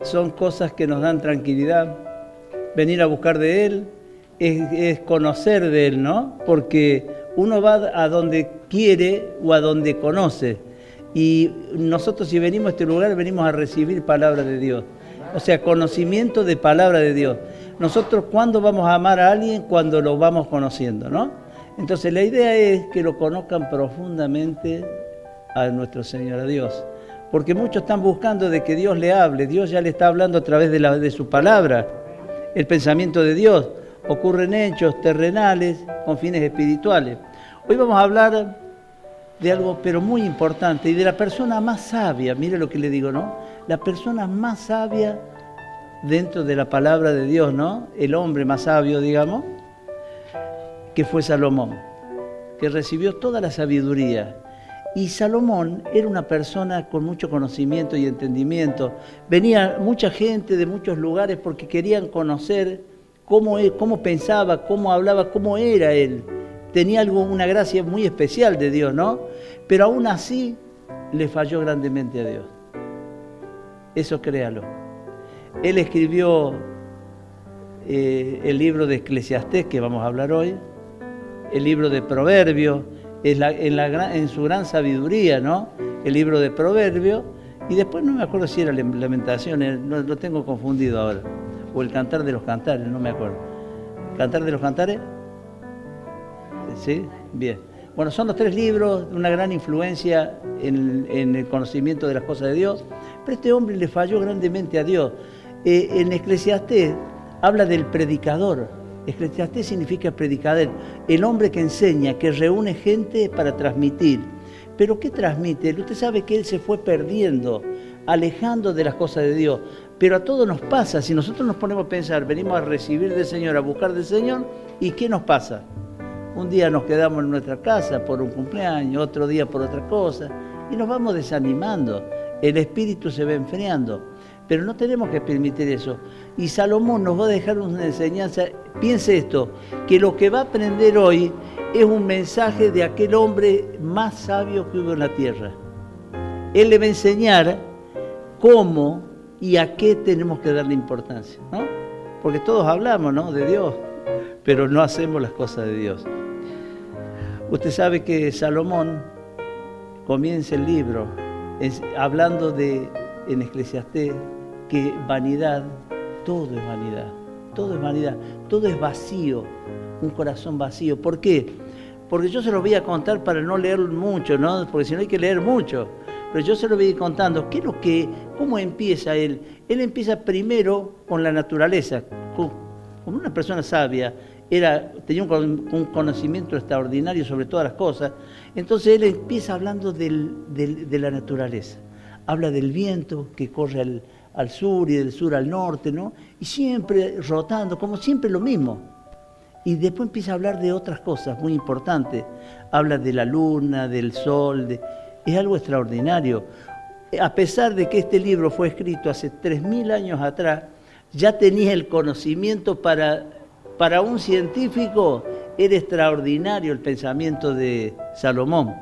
Son cosas que nos dan tranquilidad. Venir a buscar de Él es conocer de Él, ¿no? Porque uno va a donde quiere o a donde conoce. Y nosotros, si venimos a este lugar, venimos a recibir palabra de Dios. O sea, conocimiento de palabra de Dios. Nosotros, ¿cuándo vamos a amar a alguien? Cuando lo vamos conociendo, ¿no? Entonces, la idea es que lo conozcan profundamente a nuestro Señor, a Dios. Porque muchos están buscando de que Dios le hable. Dios ya le está hablando a través de su palabra. El pensamiento de Dios ocurre en hechos terrenales con fines espirituales. Hoy vamos a hablar de algo pero muy importante y de la persona más sabia. Mire lo que le digo, ¿no? La persona más sabia dentro de la palabra de Dios, ¿no? El hombre más sabio, digamos, que fue Salomón, que recibió toda la sabiduría. Y Salomón era una persona con mucho conocimiento y entendimiento. Venía mucha gente de muchos lugares porque querían conocer cómo pensaba, cómo hablaba, cómo era él. Tenía una gracia muy especial de Dios, ¿no? Pero aún así le falló grandemente a Dios. Eso créalo. Él escribió el libro de Eclesiastés, que vamos a hablar hoy, el libro de Proverbios, en su gran sabiduría, ¿no? El libro de Proverbios, y después no me acuerdo si era Lamentaciones, no, lo tengo confundido ahora, o el Cantar de los Cantares, no me acuerdo. ¿Cantar de los Cantares? ¿Sí? Bien. Bueno, son los 3 libros de una gran influencia en el conocimiento de las cosas de Dios, pero este hombre le falló grandemente a Dios. En Eclesiastés habla del predicador. Eclesiastés significa predicador, el hombre que enseña, que reúne gente para transmitir. ¿Pero qué transmite? Usted sabe que él se fue perdiendo, alejando de las cosas de Dios. Pero a todos nos pasa, si nosotros nos ponemos a pensar, venimos a recibir del Señor, a buscar del Señor, ¿y qué nos pasa? Un día nos quedamos en nuestra casa por un cumpleaños, otro día por otra cosa, y nos vamos desanimando. El espíritu se va enfriando. Pero no tenemos que permitir eso. Y Salomón nos va a dejar una enseñanza. Piense esto, que lo que va a aprender hoy es un mensaje de aquel hombre más sabio que hubo en la tierra. Él le va a enseñar cómo y a qué tenemos que darle importancia, ¿no? Porque todos hablamos, ¿no?, de Dios, pero no hacemos las cosas de Dios. Usted sabe que Salomón comienza el libro hablando en Eclesiastés, que vanidad, todo es vanidad, todo es vanidad, todo es vacío, un corazón vacío. ¿Por qué? Porque yo se lo voy a contar para no leer mucho, ¿no? Porque si no hay que leer mucho. Pero yo se lo voy a ir contando. ¿Cómo empieza él? Él empieza primero con la naturaleza. Como una persona sabia, tenía un conocimiento extraordinario sobre todas las cosas. Entonces él empieza hablando de la naturaleza. Habla del viento que corre al sur y del sur al norte, ¿no? Y siempre rotando, como siempre lo mismo. Y después empieza a hablar de otras cosas muy importantes. Habla de la luna, del sol, es algo extraordinario. A pesar de que este libro fue escrito hace 3000 años atrás, ya tenía el conocimiento para un científico, era extraordinario el pensamiento de Salomón,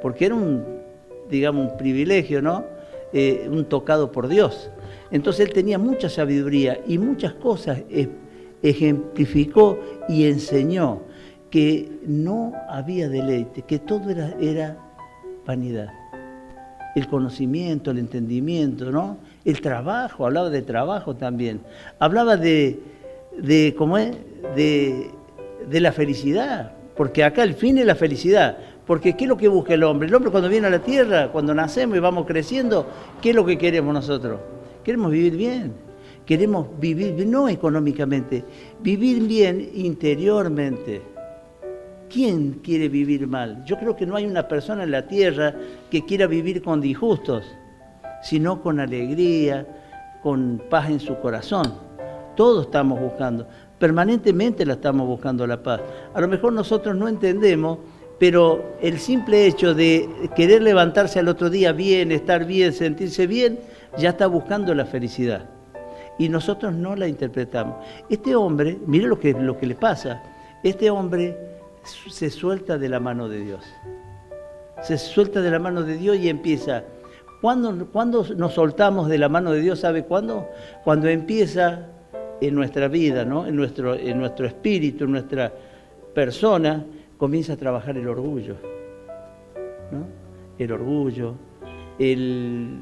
porque era un privilegio, ¿no? Un tocado por Dios. Entonces él tenía mucha sabiduría y muchas cosas ejemplificó y enseñó, que no había deleite, que todo era vanidad. El conocimiento, el entendimiento, ¿no? El trabajo, hablaba de trabajo también. Hablaba de la felicidad, porque acá el fin es la felicidad. Porque ¿qué es lo que busca el hombre? El hombre cuando viene a la tierra, cuando nacemos y vamos creciendo, ¿qué es lo que queremos nosotros? Queremos vivir bien. Queremos vivir bien, no económicamente, vivir bien interiormente. ¿Quién quiere vivir mal? Yo creo que no hay una persona en la tierra que quiera vivir con disgustos, sino con alegría, con paz en su corazón. Todos estamos buscando, permanentemente la estamos buscando la paz. A lo mejor nosotros no entendemos, pero el simple hecho de querer levantarse al otro día bien, estar bien, sentirse bien, ya está buscando la felicidad. Y nosotros no la interpretamos. Este hombre, mire lo que le pasa, este hombre se suelta de la mano de Dios. Se suelta de la mano de Dios y empieza, ¿Cuándo nos soltamos de la mano de Dios? ¿Sabe cuándo? Cuando empieza en nuestra vida, ¿no? en nuestro espíritu, en nuestra persona, comienza a trabajar el orgullo, ¿no? El orgullo, el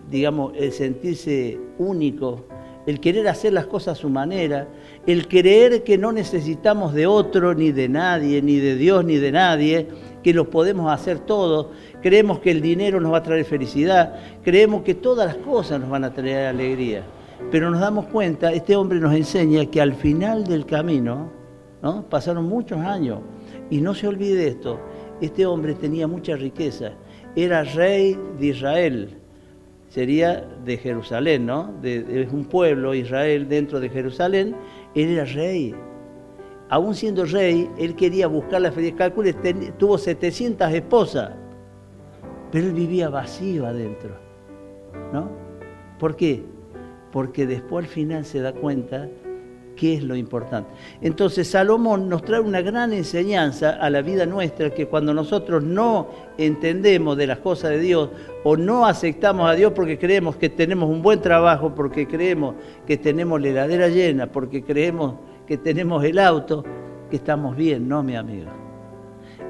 sentirse único, el querer hacer las cosas a su manera, el creer que no necesitamos de otro, ni de nadie, ni de Dios, ni de nadie, que lo podemos hacer todo. Creemos que el dinero nos va a traer felicidad, creemos que todas las cosas nos van a traer alegría. Pero nos damos cuenta, este hombre nos enseña que al final del camino, ¿no? Pasaron muchos años, y no se olvide esto, este hombre tenía mucha riqueza, era rey de Israel, sería de Jerusalén, ¿no? Es un pueblo, Israel, dentro de Jerusalén, él era rey. Aún siendo rey, él quería buscar la felicidad. Calcule, tuvo 700 esposas, pero él vivía vacío adentro, ¿no? ¿Por qué? Porque después al final se da cuenta qué es lo importante. Entonces Salomón nos trae una gran enseñanza a la vida nuestra, que cuando nosotros no entendemos de las cosas de Dios o no aceptamos a Dios porque creemos que tenemos un buen trabajo, porque creemos que tenemos la heladera llena, porque creemos que tenemos el auto, que estamos bien, no, mi amigo.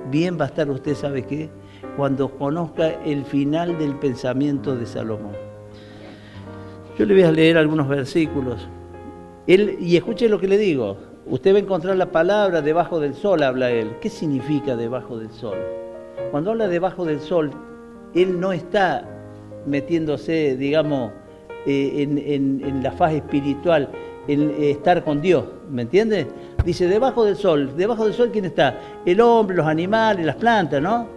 Bien va a estar usted, ¿sabe qué? Cuando conozca el final del pensamiento de Salomón. Yo le voy a leer algunos versículos. Y escuche lo que le digo. Usted va a encontrar la palabra debajo del sol, habla él. ¿Qué significa debajo del sol? Cuando habla debajo del sol, él no está metiéndose, digamos, en la faz espiritual, en estar con Dios, ¿me entiende? Dice, debajo del sol, ¿quién está? El hombre, los animales, las plantas, ¿no?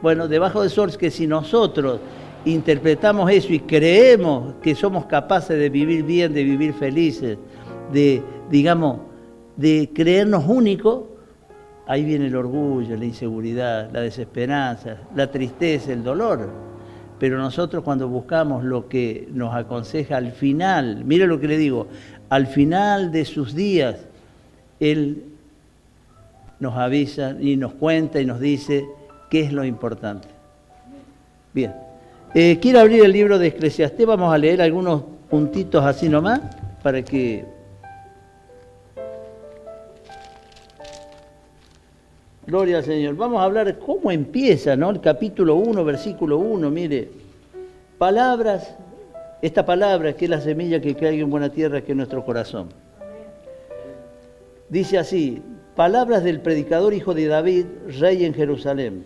Bueno, debajo del sol es que si nosotros interpretamos eso y creemos que somos capaces de vivir bien, de vivir felices, de creernos únicos, ahí viene el orgullo, la inseguridad, la desesperanza, la tristeza, el dolor. Pero nosotros cuando buscamos lo que nos aconseja al final, mire lo que le digo, al final de sus días, Él nos avisa y nos cuenta y nos dice qué es lo importante. Bien. Quiero abrir el libro de Eclesiastés, vamos a leer algunos puntitos así nomás, para que... Gloria al Señor. Vamos a hablar cómo empieza, ¿no? El capítulo 1, versículo 1, mire. Palabras, esta palabra que es la semilla que caiga en buena tierra, que es nuestro corazón. Dice así, palabras del predicador hijo de David, rey en Jerusalén.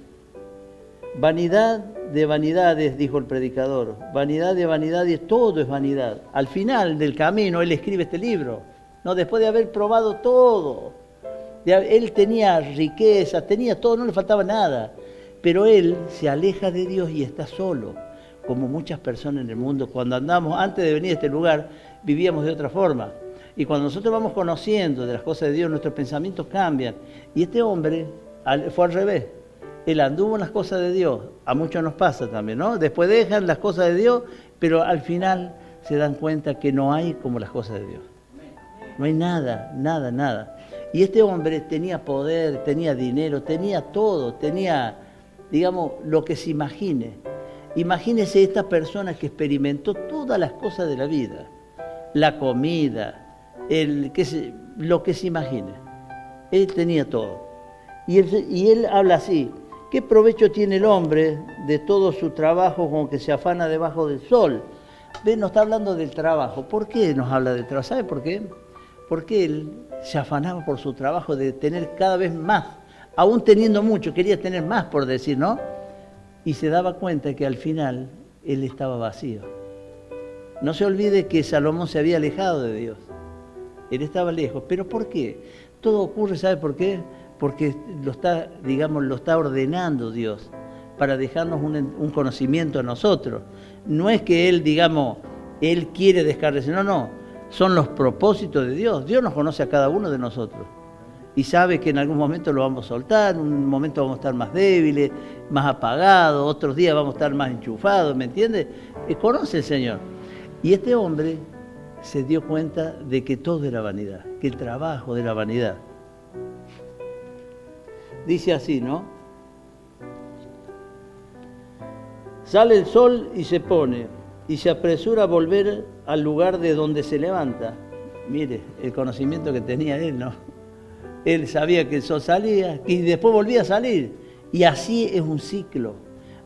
Vanidad de vanidades, dijo el predicador, vanidad de vanidades, todo es vanidad. Al final del camino, él escribe este libro, ¿no? Después de haber probado todo, él tenía riqueza, tenía todo, no le faltaba nada, pero él se aleja de Dios y está solo, como muchas personas en el mundo. Cuando andamos, antes de venir a este lugar, vivíamos de otra forma, y cuando nosotros vamos conociendo de las cosas de Dios, nuestros pensamientos cambian, y este hombre fue al revés. Él anduvo en las cosas de Dios, a muchos nos pasa también, ¿no? Después dejan las cosas de Dios, pero al final se dan cuenta que no hay como las cosas de Dios. No hay nada, nada, nada. Y este hombre tenía poder, tenía dinero, tenía todo, tenía, digamos, lo que se imagine. Imagínese esta persona que experimentó todas las cosas de la vida, la comida, lo que se imagine. Él tenía todo. Y él habla así. ¿Qué provecho tiene el hombre de todo su trabajo con que se afana debajo del sol? ¿Ven? Nos está hablando del trabajo. ¿Por qué nos habla del trabajo? ¿Sabe por qué? Porque él se afanaba por su trabajo de tener cada vez más. Aún teniendo mucho, quería tener más, por decir, ¿no? Y se daba cuenta que al final él estaba vacío. No se olvide que Salomón se había alejado de Dios. Él estaba lejos. ¿Pero por qué? Todo ocurre, ¿sabe por qué? Porque lo está ordenando Dios para dejarnos un conocimiento a nosotros. No es que Él, Él quiere descargarse, no, son los propósitos de Dios. Dios nos conoce a cada uno de nosotros y sabe que en algún momento lo vamos a soltar, en un momento vamos a estar más débiles, más apagados, otros días vamos a estar más enchufados, ¿me entiende? Conoce el Señor. Y este hombre se dio cuenta de que todo era vanidad, que el trabajo era vanidad. Dice así, ¿no? Sale el sol y se pone, y se apresura a volver al lugar de donde se levanta. Mire, el conocimiento que tenía él, ¿no? Él sabía que el sol salía y después volvía a salir. Y así es un ciclo,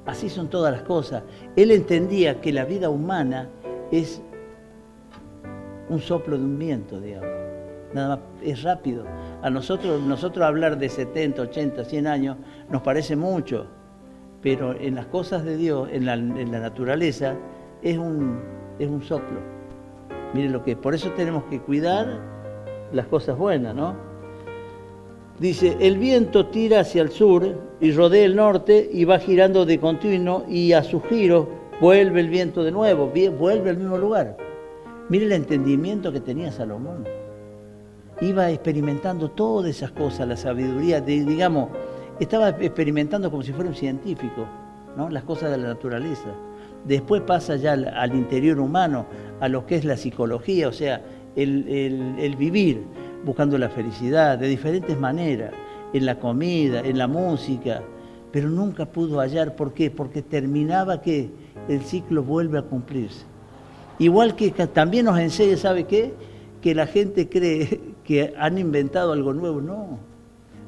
así son todas las cosas. Él entendía que la vida humana es un soplo de un viento, digamos. Nada más, es rápido. A nosotros hablar de 70, 80, 100 años nos parece mucho, pero en las cosas de Dios, en la naturaleza, es un soplo. Miren lo que es. Por eso tenemos que cuidar las cosas buenas, ¿no? Dice, el viento tira hacia el sur y rodea el norte y va girando de continuo y a su giro vuelve el viento de nuevo, vuelve al mismo lugar. Miren el entendimiento que tenía Salomón. Iba experimentando todas esas cosas, la sabiduría, digamos, estaba experimentando como si fuera un científico, ¿no? Las cosas de la naturaleza. Después pasa ya al interior humano, a lo que es la psicología, o sea, el vivir, buscando la felicidad de diferentes maneras, en la comida, en la música, pero nunca pudo hallar. ¿Por qué? Porque terminaba que el ciclo vuelve a cumplirse. Igual que también nos enseña, ¿sabe qué? Que la gente cree que han inventado algo nuevo. No,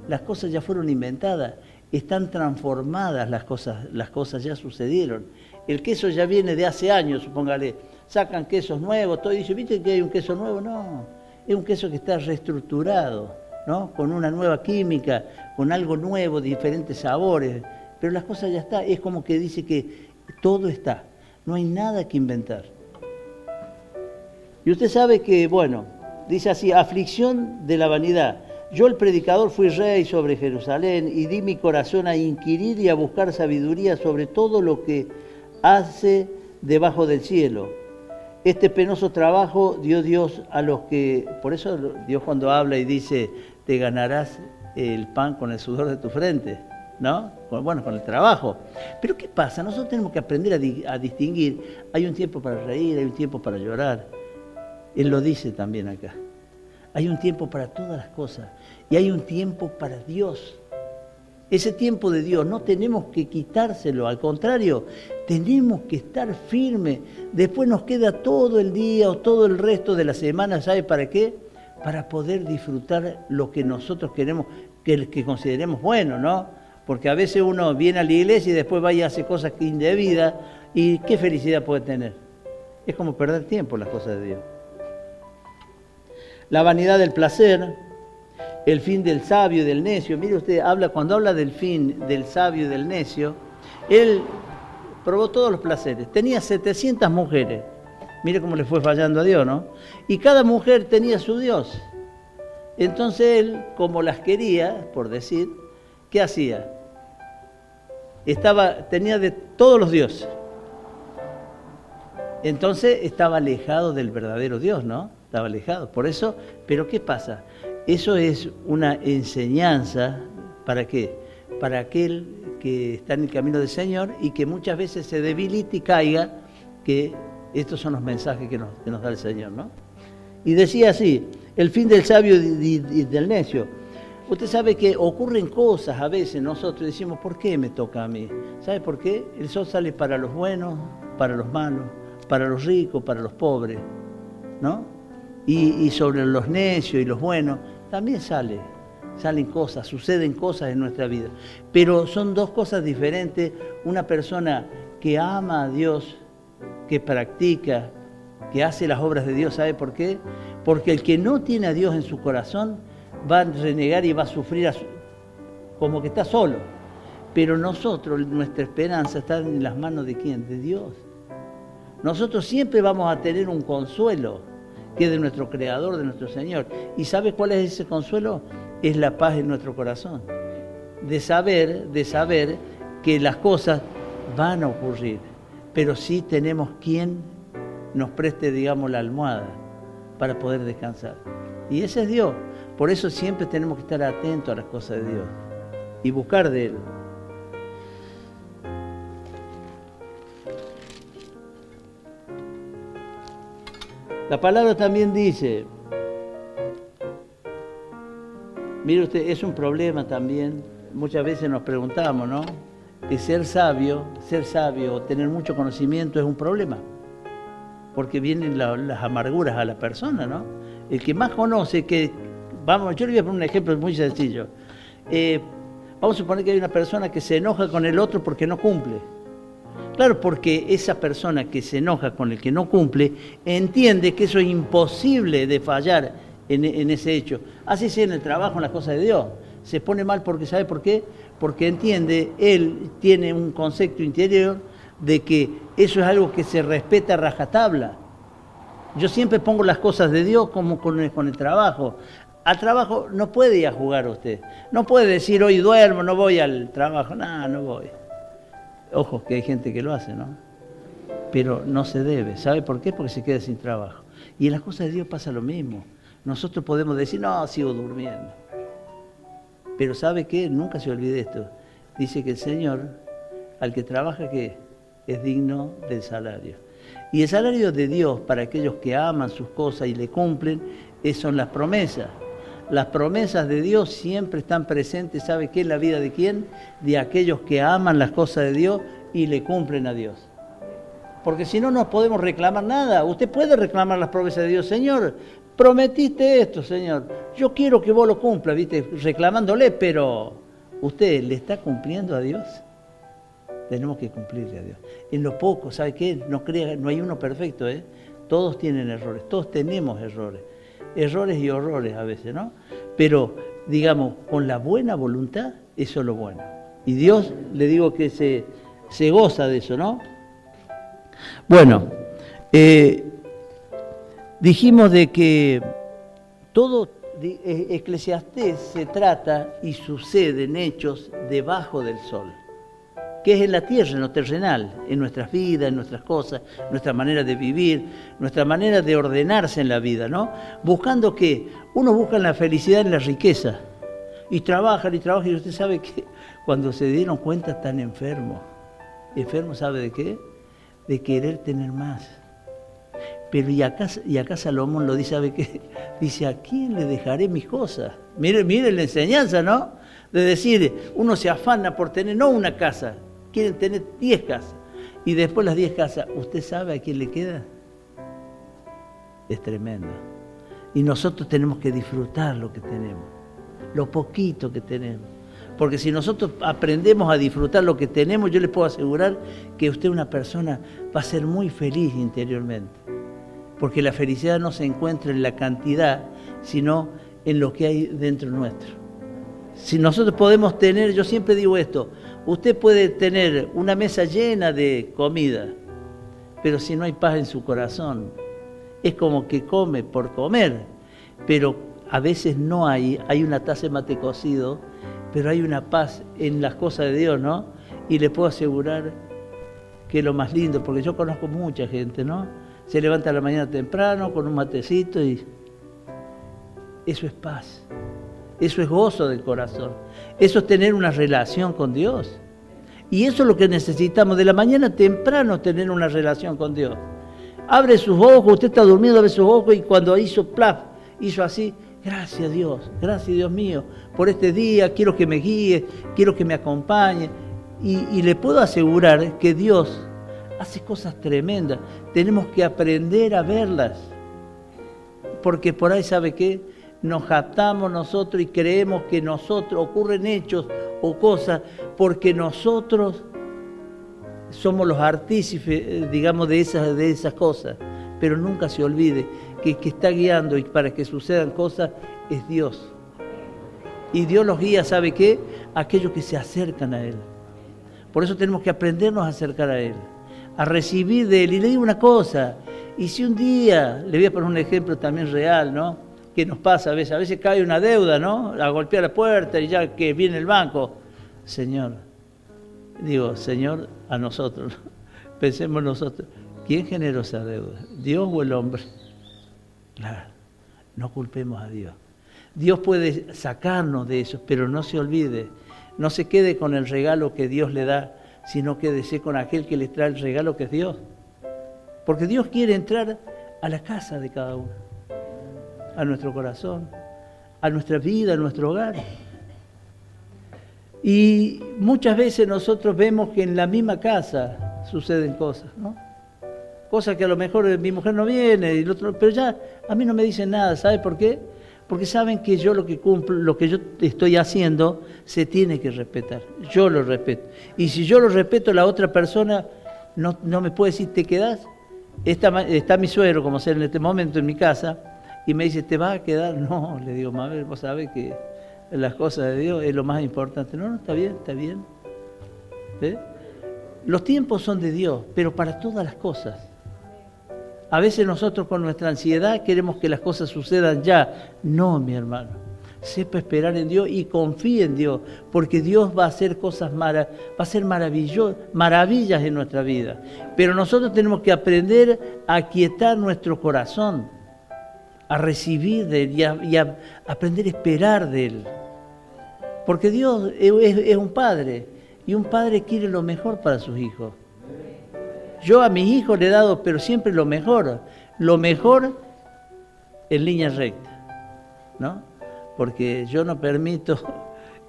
las cosas ya fueron inventadas, están transformadas las cosas ya sucedieron. El queso ya viene de hace años, supóngale, sacan quesos nuevos, todo, y dice, ¿viste que hay un queso nuevo? No, es un queso que está reestructurado, ¿no? Con una nueva química, con algo nuevo, diferentes sabores, pero las cosas ya están, es como que dice que todo está, no hay nada que inventar. Y usted sabe que, bueno, dice así, aflicción de la vanidad. Yo, el predicador, fui rey sobre Jerusalén y di mi corazón a inquirir y a buscar sabiduría sobre todo lo que hace debajo del cielo. Este penoso trabajo dio Dios a los que... Por eso Dios cuando habla y dice, te ganarás el pan con el sudor de tu frente, ¿no? Bueno, con el trabajo. Pero ¿qué pasa? Nosotros tenemos que aprender a distinguir. Hay un tiempo para reír, hay un tiempo para llorar. Él lo dice también acá. Hay un tiempo para todas las cosas y hay un tiempo para Dios. Ese tiempo de Dios no tenemos que quitárselo, al contrario, tenemos que estar firmes. Después nos queda todo el día o todo el resto de la semana, ¿sabe para qué? Para poder disfrutar lo que nosotros queremos, que consideremos bueno, ¿no? Porque a veces uno viene a la iglesia y después va y hace cosas indebidas y ¿qué felicidad puede tener? Es como perder tiempo en las cosas de Dios. La vanidad del placer, el fin del sabio y del necio. Mire usted, cuando habla del fin del sabio y del necio, él probó todos los placeres. Tenía 700 mujeres. Mire cómo le fue fallando a Dios, ¿no? Y cada mujer tenía su Dios. Entonces él, como las quería, por decir, ¿qué hacía? Tenía de todos los dioses. Entonces estaba alejado del verdadero Dios, ¿no? Estaba alejado. Por eso, pero ¿qué pasa? Eso es una enseñanza, ¿para qué? Para aquel que está en el camino del Señor y que muchas veces se debilite y caiga, que estos son los mensajes que nos da el Señor, ¿no? Y decía así, el fin del sabio y del necio. Usted sabe que ocurren cosas a veces, nosotros decimos, ¿por qué me toca a mí? ¿Sabe por qué? El sol sale para los buenos, para los malos, para los ricos, para los pobres, ¿no? Y sobre los necios y los buenos también salen cosas, suceden cosas en nuestra vida. Pero son dos cosas diferentes. Una persona que ama a Dios, que practica, que hace las obras de Dios, ¿sabe por qué? Porque el que no tiene a Dios en su corazón va a renegar y va a sufrir como que está solo. Pero nosotros, nuestra esperanza está en las manos de ¿quién? De Dios. Nosotros siempre vamos a tener un consuelo que es de nuestro Creador, de nuestro Señor. ¿Y sabe cuál es ese consuelo? Es la paz en nuestro corazón. De saber que las cosas van a ocurrir, pero sí tenemos quien nos preste, digamos, la almohada para poder descansar. Y ese es Dios. Por eso siempre tenemos que estar atentos a las cosas de Dios y buscar de Él. La palabra también dice, mire usted, es un problema también, muchas veces nos preguntamos, ¿no? Que ser sabio o tener mucho conocimiento es un problema. porque vienen las amarguras a la persona, ¿no? El que más conoce vamos, yo le voy a poner un ejemplo muy sencillo. Vamos a suponer que hay una persona que se enoja con el otro porque no cumple. Claro, porque esa persona que se enoja con el que no cumple, entiende que eso es imposible de fallar en ese hecho. Así sea en el trabajo, en las cosas de Dios. Se pone mal porque, ¿sabe por qué? Porque entiende, él tiene un concepto interior de que eso es algo que se respeta a rajatabla. Yo siempre pongo las cosas de Dios como con el trabajo. Al trabajo no puede ir a jugar usted. No puede decir, hoy duermo, no voy al trabajo. No voy. Ojo, que hay gente que lo hace, ¿no? Pero no se debe. ¿Sabe por qué? Porque se queda sin trabajo. Y en las cosas de Dios pasa lo mismo. Nosotros podemos decir, no, sigo durmiendo. Pero ¿sabe qué? Nunca se olvide esto. Dice que el Señor, al que trabaja, ¿qué? Es digno del salario. Y el salario de Dios para aquellos que aman sus cosas y le cumplen, son las promesas. Las promesas de Dios siempre están presentes, ¿sabe qué? En la vida de quién? De aquellos que aman las cosas de Dios y le cumplen a Dios. Porque si no, no podemos reclamar nada. Usted puede reclamar las promesas de Dios. Señor, prometiste esto, Señor. Yo quiero que vos lo cumplas, ¿viste? Reclamándole, pero ¿usted le está cumpliendo a Dios? Tenemos que cumplirle a Dios. En lo poco, ¿sabe qué? No crea, no hay uno perfecto, ¿eh? Todos tienen errores, todos tenemos errores. Errores y horrores a veces, ¿no? Pero, digamos, con la buena voluntad, eso es lo bueno. Y Dios, le digo que se goza de eso, ¿no? Bueno, dijimos de que todo Eclesiastés se trata y sucede en hechos debajo del sol, que es en la tierra, en lo terrenal, en nuestras vidas, en nuestras cosas, nuestra manera de vivir, nuestra manera de ordenarse en la vida, ¿no? Buscando que uno busca la felicidad en la riqueza, y trabajan, y usted sabe que cuando se dieron cuenta están enfermos. ¿Enfermos sabe de qué? De querer tener más. Pero y acá Salomón lo dice, ¿sabe qué? Dice, ¿a quién le dejaré mis cosas? Mire la enseñanza, ¿no? De decir, uno se afana por tener, no una casa, quieren tener 10 casas. Y después las 10 casas, ¿usted sabe a quién le queda? Es tremendo. Y nosotros tenemos que disfrutar lo que tenemos, lo poquito que tenemos. Porque si nosotros aprendemos a disfrutar lo que tenemos, yo les puedo asegurar que usted, una persona, va a ser muy feliz interiormente. Porque la felicidad no se encuentra en la cantidad, sino en lo que hay dentro nuestro. Si nosotros podemos tener, yo siempre digo esto, usted puede tener una mesa llena de comida, pero si no hay paz en su corazón, es como que come por comer, pero a veces no hay una taza de mate cocido, pero hay una paz en las cosas de Dios, ¿no? Y le puedo asegurar que es lo más lindo, porque yo conozco mucha gente, ¿no? Se levanta a la mañana temprano con un matecito y eso es paz. Eso es gozo del corazón. Eso es tener una relación con Dios. Y eso es lo que necesitamos, de la mañana temprano tener una relación con Dios. Abre sus ojos, usted está durmiendo, abre sus ojos y cuando hizo plaf, hizo así, gracias Dios mío, por este día, quiero que me guíe, quiero que me acompañe. Y le puedo asegurar que Dios hace cosas tremendas. Tenemos que aprender a verlas. Porque por ahí, ¿sabe qué? Nos jactamos nosotros y creemos que nosotros ocurren hechos o cosas porque nosotros somos los artífices, digamos, de esas cosas. Pero nunca se olvide que el que está guiando y para que sucedan cosas es Dios. Y Dios los guía, ¿sabe qué? Aquellos que se acercan a Él. Por eso tenemos que aprendernos a acercar a Él, a recibir de Él. Y le digo una cosa, y si un día, le voy a poner un ejemplo también real, ¿no? Que nos pasa a veces cae una deuda, ¿no? A golpear la puerta y ya que viene el banco. Señor, a nosotros, pensemos nosotros, ¿quién generó esa deuda? ¿Dios o el hombre? Claro, no culpemos a Dios. Dios puede sacarnos de eso, pero no se olvide, no se quede con el regalo que Dios le da, sino quédese con aquel que le trae el regalo que es Dios. Porque Dios quiere entrar a la casa de cada uno, a nuestro corazón, a nuestra vida, a nuestro hogar. Y muchas veces nosotros vemos que en la misma casa suceden cosas, ¿no? cosa que a lo mejor mi mujer no viene, y el otro, pero ya a mí no me dicen nada, ¿sabe por qué? Porque saben que yo lo que cumplo, lo que yo estoy haciendo, se tiene que respetar. Yo lo respeto. Y si yo lo respeto, la otra persona no me puede decir, ¿te quedás? Está mi suegro, como sea en este momento, en mi casa, y me dice, ¿te vas a quedar? No, le digo, Mabel, vos sabés que las cosas de Dios es lo más importante. No, está bien, está bien. ¿Ves? Los tiempos son de Dios, pero para todas las cosas. A veces nosotros con nuestra ansiedad queremos que las cosas sucedan ya. No, mi hermano. Sepa esperar en Dios y confíe en Dios, porque Dios va a hacer cosas va a hacer maravillas en nuestra vida. Pero nosotros tenemos que aprender a aquietar nuestro corazón, a recibir de Él y a aprender a esperar de Él. Porque Dios es un Padre, y un padre quiere lo mejor para sus hijos. Yo a mis hijos le he dado, pero siempre lo mejor en línea recta, ¿no? Porque yo no permito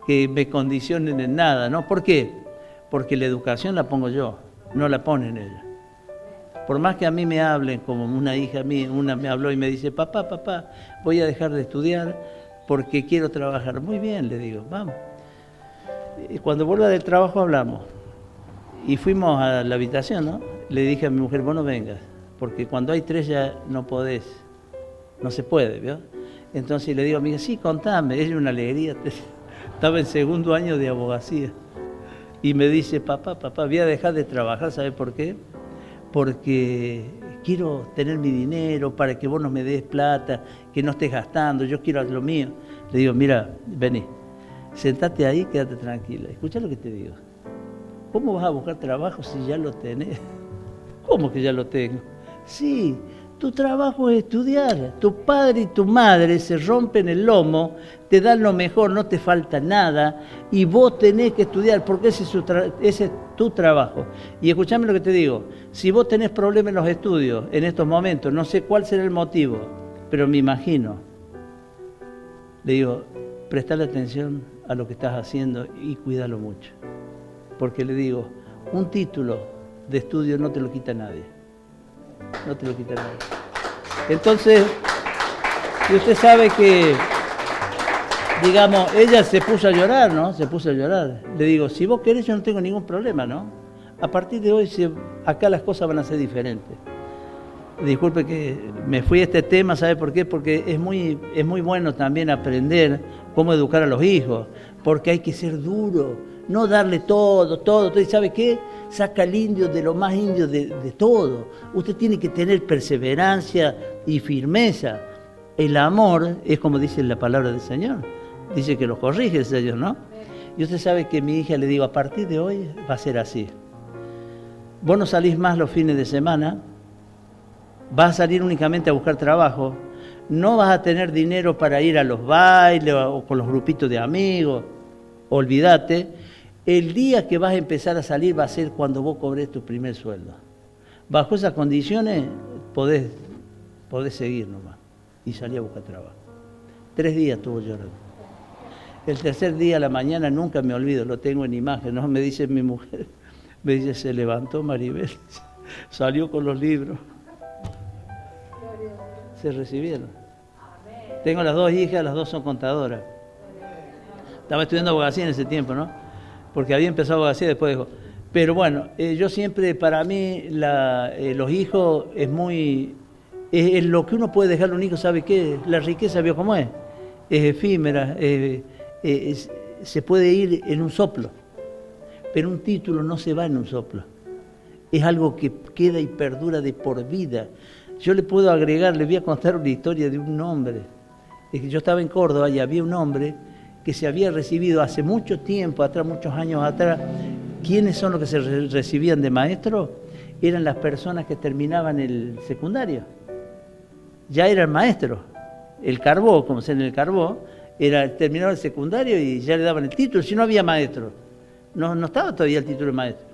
que me condicionen en nada, ¿no? ¿Por qué? Porque la educación la pongo yo, no la ponen ellos. Por más que a mí me hablen, como una hija mía, una me habló y me dice, papá, voy a dejar de estudiar porque quiero trabajar. Muy bien, le digo, vamos. Y cuando vuelva del trabajo hablamos. Y fuimos a la habitación, ¿no? Le dije a mi mujer, vos no vengas, porque cuando hay tres ya no podés, no se puede, ¿vio? Entonces le digo a mi hija, sí, contame, ella una alegría, estaba en segundo año de abogacía. Y me dice, papá, voy a dejar de trabajar, ¿sabes por qué? Porque quiero tener mi dinero para que vos no me des plata, que no estés gastando, yo quiero lo mío. Le digo, mira, vení, sentate ahí, quédate tranquila, escuchá lo que te digo. ¿Cómo vas a buscar trabajo si ya lo tenés? ¿Cómo que ya lo tengo? Sí, tu trabajo es estudiar. Tu padre y tu madre se rompen el lomo, te dan lo mejor, no te falta nada, y vos tenés que estudiar porque ese es tu trabajo. Y escuchame lo que te digo, si vos tenés problemas en los estudios en estos momentos, no sé cuál será el motivo, pero me imagino, le digo, prestale atención a lo que estás haciendo y cuídalo mucho. Porque le digo, un título de estudio no te lo quita nadie. No te lo quita nadie. Entonces, y usted sabe que, digamos, ella se puso a llorar, ¿no? Se puso a llorar. Le digo, si vos querés, yo no tengo ningún problema, ¿no? A partir de hoy, acá las cosas van a ser diferentes. Disculpe que me fui a este tema, ¿sabe por qué? Porque es muy bueno también aprender cómo educar a los hijos, porque hay que ser duro. No darle todo. ¿Y sabe qué? Saca al indio de lo más indio de todo. Usted tiene que tener perseverancia y firmeza. El amor es como dice la palabra del Señor. Dice que lo corrige el Señor, ¿no? Y usted sabe que a mi hija le digo, a partir de hoy va a ser así. Vos no salís más los fines de semana, vas a salir únicamente a buscar trabajo, no vas a tener dinero para ir a los bailes o con los grupitos de amigos, olvídate. El día que vas a empezar a salir va a ser cuando vos cobres tu primer sueldo. Bajo esas condiciones podés seguir nomás y salir a buscar trabajo. 3 días estuvo llorando. El tercer día a la mañana, nunca me olvido, lo tengo en imagen, ¿no? Me dice mi mujer, me dice, se levantó Maribel, salió con los libros. Se recibieron. Tengo las 2 hijas, las 2 son contadoras. Estaba estudiando abogacía en ese tiempo, ¿no? Porque había empezado abogacía, después dejó. Pero bueno, yo siempre, para mí, los hijos es lo que uno puede dejarle a un hijo, ¿sabe qué? La riqueza, ¿vio cómo es? Es efímera, se puede ir en un soplo, pero un título no se va en un soplo. Es algo que queda y perdura de por vida. Yo le puedo agregar, le voy a contar una historia de un hombre. Yo estaba en Córdoba y había un hombre que se había recibido hace mucho tiempo atrás, muchos años atrás. ¿Quiénes son los que se recibían de maestro? Eran las personas que terminaban el secundario. Ya eran maestros. El Carbó, como se en el Carbó, terminaba el secundario y ya le daban el título, si no había maestro. No estaba todavía el título de maestro.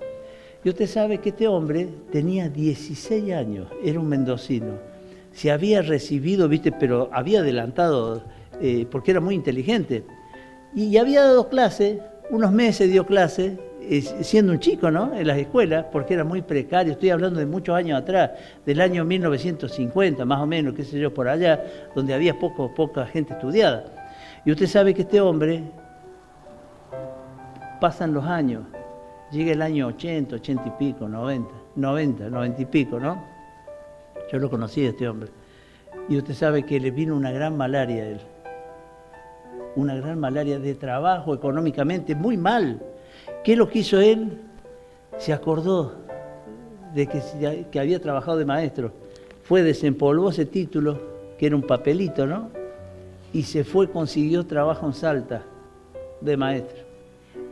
Y usted sabe que este hombre tenía 16 años, era un mendocino. Se había recibido, ¿viste? Pero había adelantado, porque era muy inteligente. Y había dado clases, unos meses dio clases, siendo un chico, ¿no? En las escuelas, porque era muy precario. Estoy hablando de muchos años atrás, del año 1950, más o menos, qué sé yo, por allá, donde había poca gente estudiada. Y usted sabe que este hombre, pasan los años, llega el año 80, 80 y pico, 90 y pico, ¿no? Yo lo conocí a este hombre. Y usted sabe que le vino una gran malaria a él. Una gran malaria de trabajo, económicamente, muy mal. ¿Qué es lo que hizo él? Se acordó de que había trabajado de maestro. Desempolvó ese título, que era un papelito, ¿no? Y se fue, consiguió trabajo en Salta, de maestro.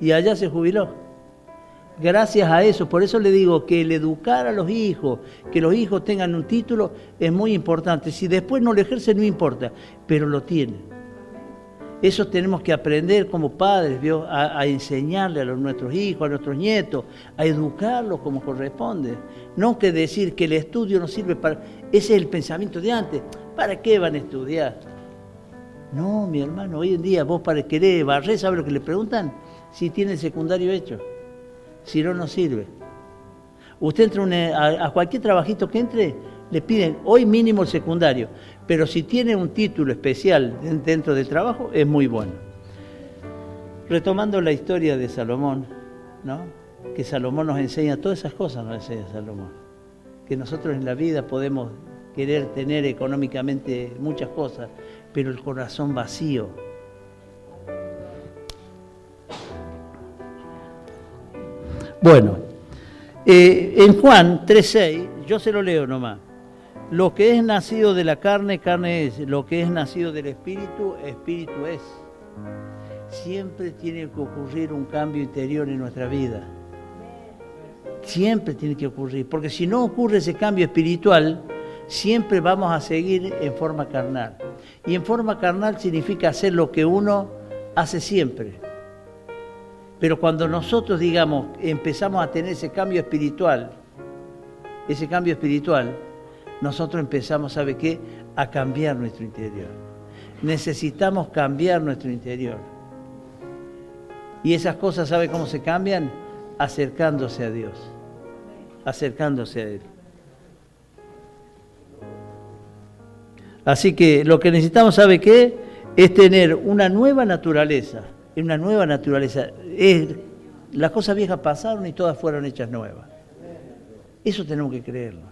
Y allá se jubiló. Gracias a eso, por eso le digo que el educar a los hijos, que los hijos tengan un título, es muy importante. Si después no lo ejercen, no importa, pero lo tienen. Eso tenemos que aprender como padres, ¿vio? A enseñarle a nuestros hijos, a nuestros nietos, a educarlos como corresponde. No que decir que el estudio no sirve para... Ese es el pensamiento de antes. ¿Para qué van a estudiar? No, mi hermano, hoy en día vos para querer barrer, ¿sabes lo que le preguntan? Si tiene el secundario hecho. Si no, no sirve. Usted entra a cualquier trabajito que entre, le piden hoy mínimo el secundario. Pero si tiene un título especial dentro del trabajo, es muy bueno. Retomando la historia de Salomón, ¿no? Que Salomón nos enseña, todas esas cosas nos enseña Salomón. Que nosotros en la vida podemos querer tener económicamente muchas cosas, pero el corazón vacío. Bueno, en Juan 3:6, yo se lo leo nomás. Lo que es nacido de la carne, carne es. Lo que es nacido del espíritu, espíritu es. Siempre tiene que ocurrir un cambio interior en nuestra vida. Siempre tiene que ocurrir. Porque si no ocurre ese cambio espiritual, siempre vamos a seguir en forma carnal. Y en forma carnal significa hacer lo que uno hace siempre. Pero cuando nosotros, digamos, empezamos a tener ese cambio espiritual, nosotros empezamos, ¿sabe qué? A cambiar nuestro interior. Necesitamos cambiar nuestro interior. Y esas cosas, ¿sabe cómo se cambian? Acercándose a Dios. Acercándose a Él. Así que lo que necesitamos, ¿sabe qué? Es tener una nueva naturaleza. Una nueva naturaleza. Las cosas viejas pasaron y todas fueron hechas nuevas. Eso tenemos que creerlo.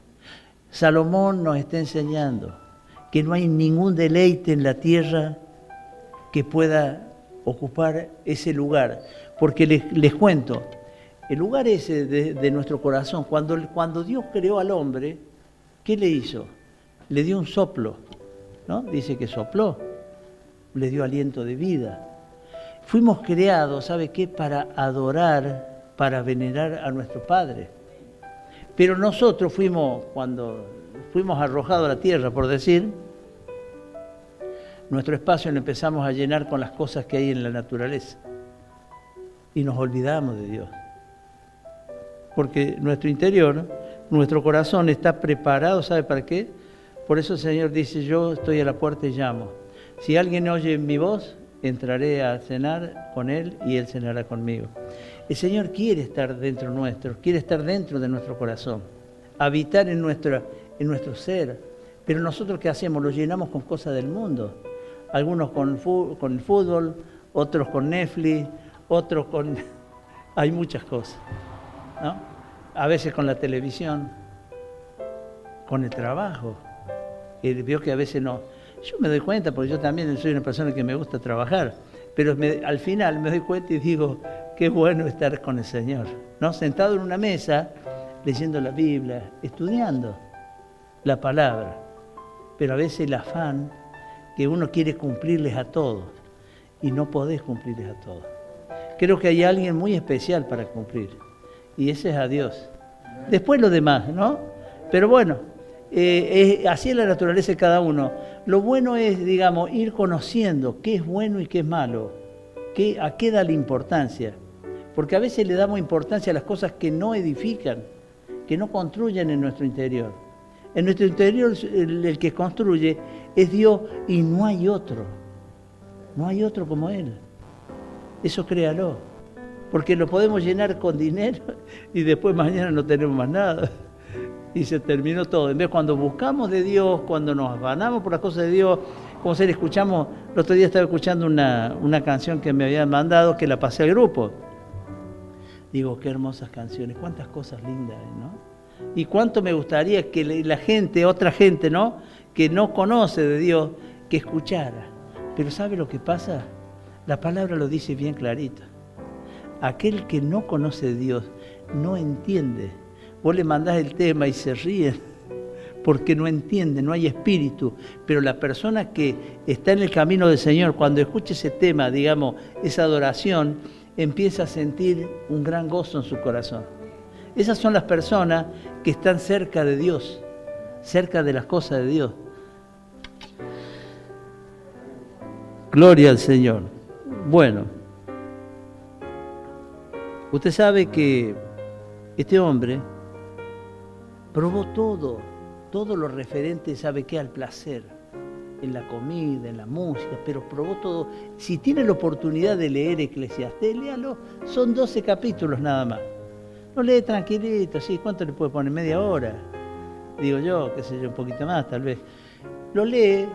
Salomón nos está enseñando que no hay ningún deleite en la tierra que pueda ocupar ese lugar. Porque les cuento, el lugar ese de nuestro corazón, cuando Dios creó al hombre, ¿qué le hizo? Le dio un soplo, ¿no? Dice que sopló, le dio aliento de vida. Fuimos creados, ¿sabe qué? Para adorar, para venerar a nuestro Padre. Pero nosotros cuando fuimos arrojados a la tierra, por decir, nuestro espacio lo empezamos a llenar con las cosas que hay en la naturaleza. Y nos olvidamos de Dios. Porque nuestro interior, nuestro corazón está preparado, ¿sabe para qué? Por eso el Señor dice, yo estoy a la puerta y llamo. Si alguien oye mi voz, entraré a cenar con Él y Él cenará conmigo. El Señor quiere estar dentro nuestro, quiere estar dentro de nuestro corazón, habitar en nuestro ser. Pero nosotros, ¿qué hacemos? Lo llenamos con cosas del mundo. Algunos con el fútbol, otros con Netflix, otros con... Hay muchas cosas, ¿no? A veces con la televisión, con el trabajo. Veo que a veces no... Yo me doy cuenta, porque yo también soy una persona que me gusta trabajar, pero al final me doy cuenta y digo, qué bueno estar con el Señor, ¿no? Sentado en una mesa, leyendo la Biblia, estudiando la palabra. Pero a veces el afán que uno quiere cumplirles a todos y no podés cumplirles a todos. Creo que hay alguien muy especial para cumplir y ese es a Dios. Después lo demás, ¿no? Pero bueno, así es la naturaleza de cada uno. Lo bueno es, digamos, ir conociendo qué es bueno y qué es malo, a qué da la importancia. Porque a veces le damos importancia a las cosas que no edifican, que no construyen en nuestro interior. En nuestro interior el que construye es Dios y no hay otro. No hay otro como Él. Eso créalo. porque lo podemos llenar con dinero y después mañana no tenemos más nada. Y se terminó todo. En vez, cuando buscamos de Dios, cuando nos afanamos por las cosas de Dios, como se le escuchamos, el otro día estaba escuchando una canción que me habían mandado, que la pasé al grupo. Digo, qué hermosas canciones, cuántas cosas lindas, ¿no? Y cuánto me gustaría que la gente, otra gente, ¿no?, que no conoce de Dios, que escuchara. Pero ¿sabe lo que pasa? La palabra lo dice bien clarito. Aquel que no conoce de Dios no entiende. Vos le mandás el tema y se ríen porque no entiende, no hay espíritu. Pero la persona que está en el camino del Señor, cuando escucha ese tema, digamos, esa adoración, empieza a sentir un gran gozo en su corazón. Esas son las personas que están cerca de Dios, cerca de las cosas de Dios. Gloria al Señor. Bueno, usted sabe que este hombre probó todo lo referente, ¿sabe qué?, al placer, en la comida, en la música, pero probó todo. Si tiene la oportunidad de leer Eclesiastés, léalo, son 12 capítulos nada más. Lo lee tranquilito, ¿sí? ¿Cuánto le puede poner? ¿Media hora? Digo yo, qué sé yo, un poquito más tal vez. Lo lee,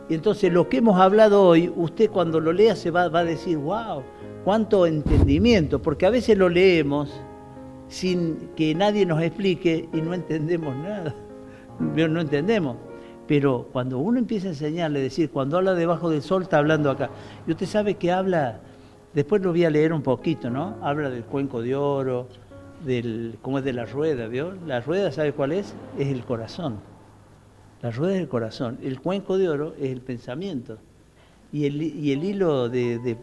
y entonces lo que hemos hablado hoy, usted cuando lo lea se va a decir, wow, cuánto entendimiento, porque a veces lo leemos sin que nadie nos explique y no entendemos nada, no entendemos. Pero cuando uno empieza a enseñarle, decir, cuando habla debajo del sol está hablando acá. Y usted sabe que habla, después lo voy a leer un poquito, ¿no? Habla del cuenco de oro, cómo es de la rueda, ¿vio? La rueda, ¿sabe cuál es? Es el corazón. La rueda es el corazón. El cuenco de oro es el pensamiento. Y el hilo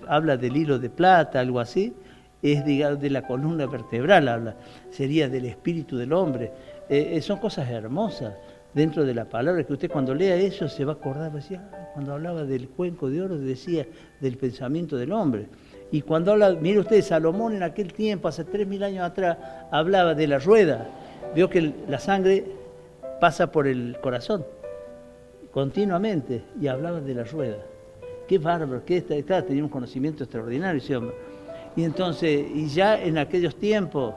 habla del hilo de plata, algo así, es, digamos, de la columna vertebral, habla. Sería del espíritu del hombre. Son cosas hermosas dentro de la palabra, que usted cuando lea eso se va a acordar, decía, cuando hablaba del cuenco de oro decía del pensamiento del hombre. Y cuando habla, mire usted, Salomón en aquel tiempo, hace 3000 años atrás, hablaba de la rueda. Vio que la sangre pasa por el corazón continuamente, y hablaba de la rueda. Qué bárbaro, claro, tenía un conocimiento extraordinario ese hombre. Y entonces, y ya en aquellos tiempos,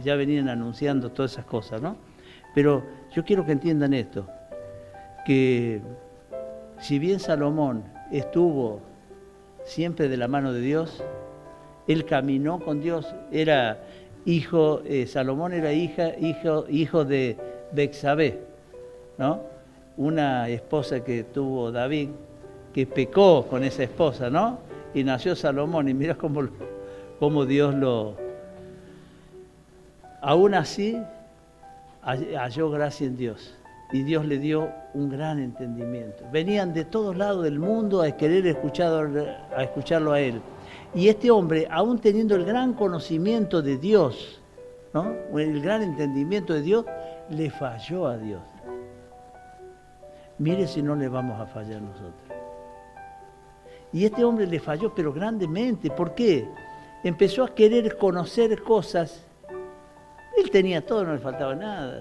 ya venían anunciando todas esas cosas, ¿no? Pero yo quiero que entiendan esto, que si bien Salomón estuvo siempre de la mano de Dios, él caminó con Dios, era hijo, Salomón era hijo de Betsabé, ¿no? Una esposa que tuvo David, que pecó con esa esposa, ¿no? Y nació Salomón, y mirá cómo Dios lo... Aún así, halló gracia en Dios, y Dios le dio un gran entendimiento. Venían de todos lados del mundo a querer escucharlo a él. Y este hombre, aún teniendo el gran conocimiento de Dios, ¿no?, el gran entendimiento de Dios, le falló a Dios. Mire si no le vamos a fallar nosotros. Y este hombre le falló, pero grandemente. ¿Por qué? Empezó a querer conocer cosas. Él tenía todo, no le faltaba nada.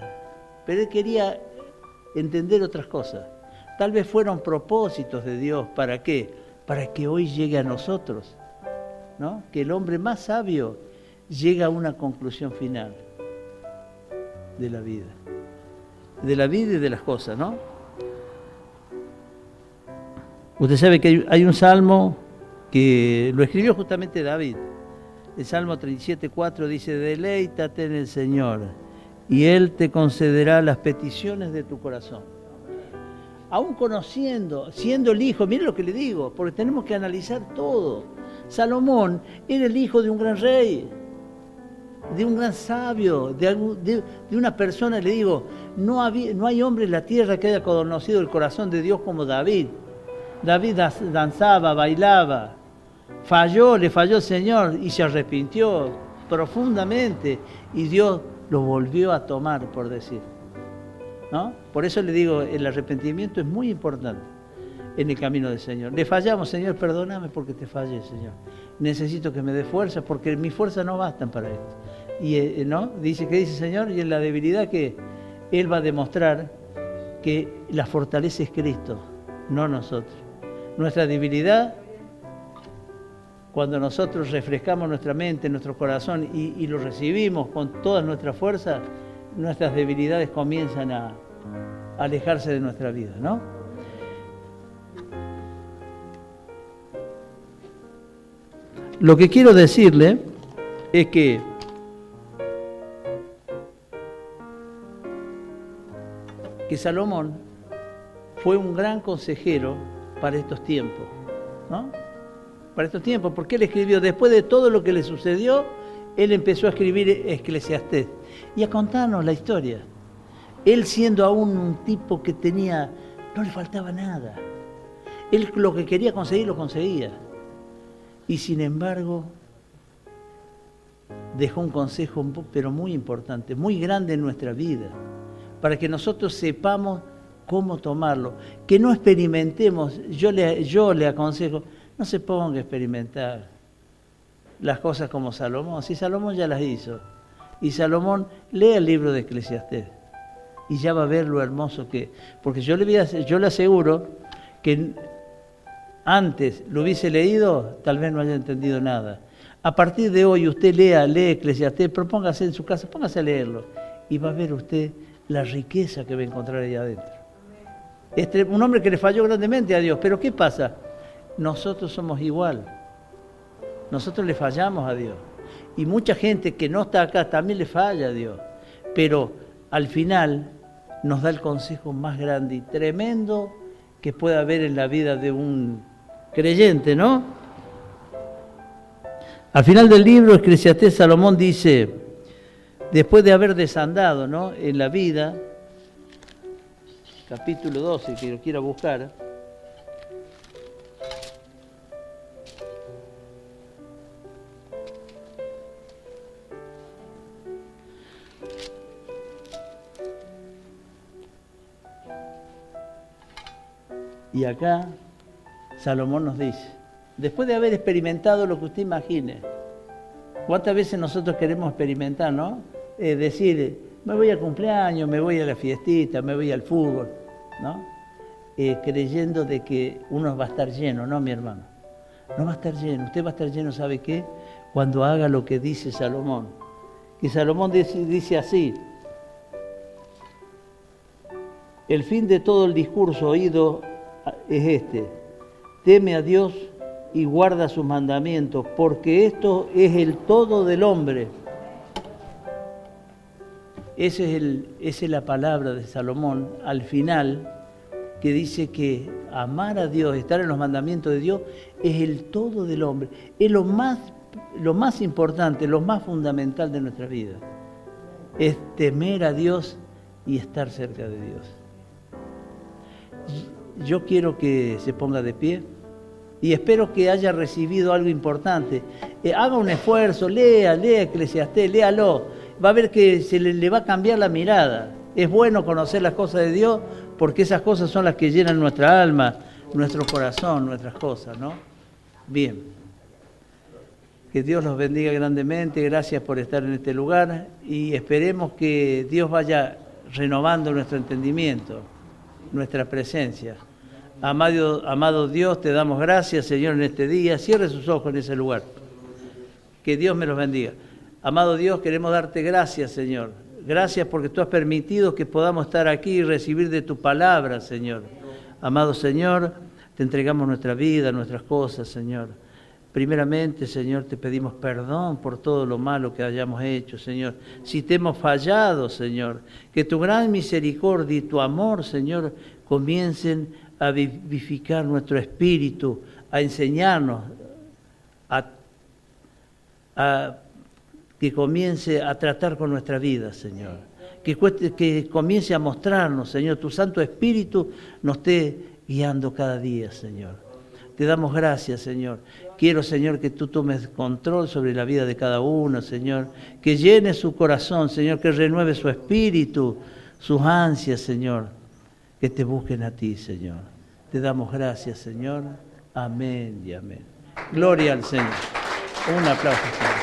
Pero él quería entender otras cosas. Tal vez fueron propósitos de Dios. ¿Para qué? Para que hoy llegue a nosotros, ¿no? Que el hombre más sabio llega a una conclusión final de la vida. De la vida y de las cosas, ¿no? Usted sabe que hay un salmo que lo escribió justamente David. El Salmo 37:4 dice, deleítate en el Señor, y Él te concederá las peticiones de tu corazón. Aún conociendo, siendo el hijo, mire lo que le digo, porque tenemos que analizar todo. Salomón era el hijo de un gran rey, de un gran sabio, de una persona, le digo, no hay hombre en la tierra que haya conocido el corazón de Dios como David. David danzaba, bailaba, le falló el Señor y se arrepintió profundamente, y Dios lo volvió a tomar, por decir, ¿no? Por eso le digo, el arrepentimiento es muy importante en el camino del Señor. Le fallamos, Señor, perdóname porque te fallé, Señor. Necesito que me dé fuerza porque mis fuerzas no bastan para esto. Y ¿no? Dice Señor, y en la debilidad que Él va a demostrar que la fortaleza es Cristo, no nosotros. Nuestra debilidad cuando nosotros refrescamos nuestra mente, nuestro corazón y lo recibimos con todas nuestras fuerzas, nuestras debilidades comienzan a alejarse de nuestra vida, ¿no? Lo que quiero decirle es que Salomón fue un gran consejero para estos tiempos, ¿no? Para estos tiempos, porque él escribió, después de todo lo que le sucedió, él empezó a escribir Eclesiastés y a contarnos la historia. Él siendo aún un tipo que no le faltaba nada. Él lo que quería conseguir, lo conseguía. Y sin embargo, dejó un consejo, pero muy importante, muy grande en nuestra vida, para que nosotros sepamos cómo tomarlo, que no experimentemos. Yo le aconsejo, no se ponga a experimentar las cosas como Salomón, si Salomón ya las hizo. Y Salomón, lea el libro de Eclesiastés y ya va a ver lo hermoso que... Porque yo le aseguro que antes lo hubiese leído, tal vez no haya entendido nada. A partir de hoy usted lee Eclesiastés, propóngase en su casa, póngase a leerlo y va a ver usted la riqueza que va a encontrar ahí adentro. Un hombre que le falló grandemente a Dios, pero ¿qué pasa? Nosotros somos igual. Nosotros le fallamos a Dios. Y mucha gente que no está acá también le falla a Dios. Pero al final nos da el consejo más grande y tremendo que pueda haber en la vida de un creyente, ¿no? Al final del libro, Eclesiastés, Salomón dice, después de haber desandado, ¿no?, en la vida, capítulo 12, que lo quiera buscar, y acá Salomón nos dice, después de haber experimentado lo que usted imagine, ¿cuántas veces nosotros queremos experimentar, no? Decir, me voy al cumpleaños, me voy a la fiestita, me voy al fútbol, ¿no? Creyendo de que uno va a estar lleno, ¿no, mi hermano? No va a estar lleno. Usted va a estar lleno, ¿sabe qué? Cuando haga lo que dice Salomón. Y Salomón dice así, el fin de todo el discurso oído es este, teme a Dios y guarda sus mandamientos, porque esto es el todo del hombre. Esa es la palabra de Salomón al final, que dice que amar a Dios, estar en los mandamientos de Dios, es el todo del hombre. Es lo más importante, lo más fundamental de nuestra vida. Es temer a Dios y estar cerca de Dios. Yo quiero que se ponga de pie y espero que haya recibido algo importante. Haga un esfuerzo, lea Eclesiastés, léalo. Va a ver que se le va a cambiar la mirada. Es bueno conocer las cosas de Dios porque esas cosas son las que llenan nuestra alma, nuestro corazón, nuestras cosas, ¿no? Bien. Que Dios los bendiga grandemente. Gracias por estar en este lugar y esperemos que Dios vaya renovando nuestro entendimiento, nuestra presencia. Amado Dios, te damos gracias, Señor, en este día. Cierre sus ojos en ese lugar. Que Dios me los bendiga. Amado Dios, queremos darte gracias, Señor. Gracias porque tú has permitido que podamos estar aquí y recibir de tu palabra, Señor. Amado Señor, te entregamos nuestra vida, nuestras cosas, Señor. Primeramente, Señor, te pedimos perdón por todo lo malo que hayamos hecho, Señor. Si te hemos fallado, Señor, que tu gran misericordia y tu amor, Señor, comiencen a vivificar nuestro espíritu, a enseñarnos, que comience a tratar con nuestra vida, Señor. Que comience a mostrarnos, Señor, tu Santo Espíritu nos esté guiando cada día, Señor. Te damos gracias, Señor. Quiero, Señor, que tú tomes control sobre la vida de cada uno, Señor. Que llene su corazón, Señor, que renueve su espíritu, sus ansias, Señor. Que te busquen a ti, Señor. Te damos gracias, Señor. Amén y amén. Gloria al Señor. Un aplauso, Señor.